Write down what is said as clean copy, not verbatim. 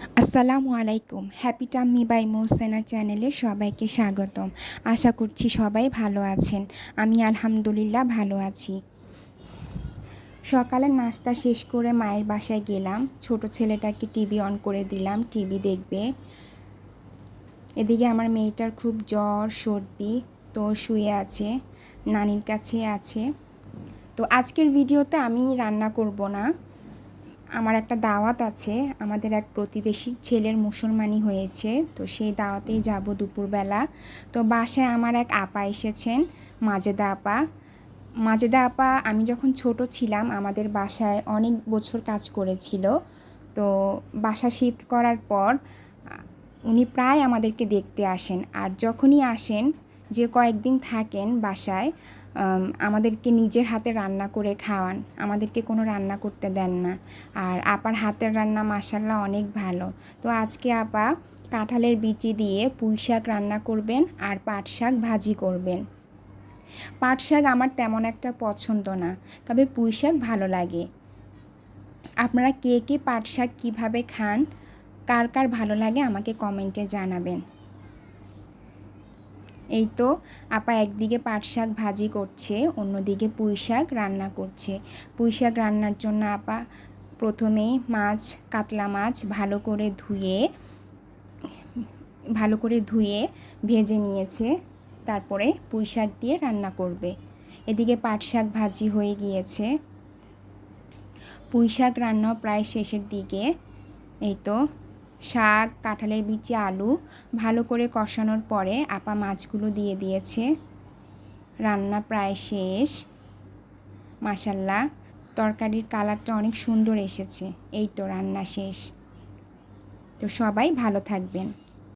আসসালামু আলাইকুম। Happy tummy by Mohsena চ্যানেলে সবাইকে স্বাগতম। আশা করছি সবাই ভালো আছেন। আমি আলহামদুলিল্লাহ ভালো আছি। সকালে নাস্তা শেষ করে মায়ের বাসায় গেলাম। ছোট ছেলেটাকে টিভি অন করে দিলাম, টিভি দেখবে। এদিকে আমার মেয়েটার খুব জ্বর সর্দি, তো শুয়ে আছে, নানির কাছে আছে। তো আজকের ভিডিওতে আমি রান্না করব না, আমার একটা দাওয়াত আছে। আমাদের এক প্রতিবেশী ছেলের মুসলমানি হয়েছে, তো সেই দাওয়াতেই যাব দুপুরবেলা। তো বাসায় আমার এক আপা এসেছেন, মাজেদা আপা। মাজেদা আপা আমি যখন ছোট ছিলাম আমাদের বাসায় অনেক বছর কাজ করেছিল। তো বাসা শিফট করার পর উনি প্রায় আমাদেরকে দেখতে আসেন, আর যখনই আসেন যে কয়েকদিন থাকেন বাসায়, আমাদেরকে নিজের হাতে রান্না করে খাওয়ান, আমাদেরকে কোনো রান্না করতে দেন না। আর আপার হাতের রান্না মাশাআল্লাহ অনেক ভালো। তো আজকে আপা কাঁঠালের বিচি দিয়ে পুঁই শাক রান্না করবেন আর পাট শাক ভাজি করবেন। পাট শাক আমার তেমন একটা পছন্দ না, তবে পুঁই শাক ভালো লাগে। আপনারা কে কে পাট শাক কীভাবে খান, কার কার ভালো লাগে আমাকে কমেন্টে জানাবেন। এই তো আপা একদিকে পাট শাক ভাজি করছে, অন্যদিকে পুঁই শাক রান্না করছে। পুঁই শাক রান্নার জন্য আপা প্রথমেই কাতলা মাছ ভালো করে ধুয়ে ভেজে নিয়েছে, তারপরে পুঁই শাক দিয়ে রান্না করবে। এদিকে পাট শাক ভাজি হয়ে গিয়েছে, পুঁই শাক রান্না প্রায় শেষের দিকে। এই তো শাক, কাঁঠালের বিচি, আলু ভালো করে কষানোর পরে আপা মাছগুলো দিয়ে দিয়েছে। রান্না প্রায় শেষ। মাশাআল্লাহ তরকারির কালারটা অনেক সুন্দর এসেছে। এই তো রান্না শেষ। তো সবাই ভালো থাকবেন।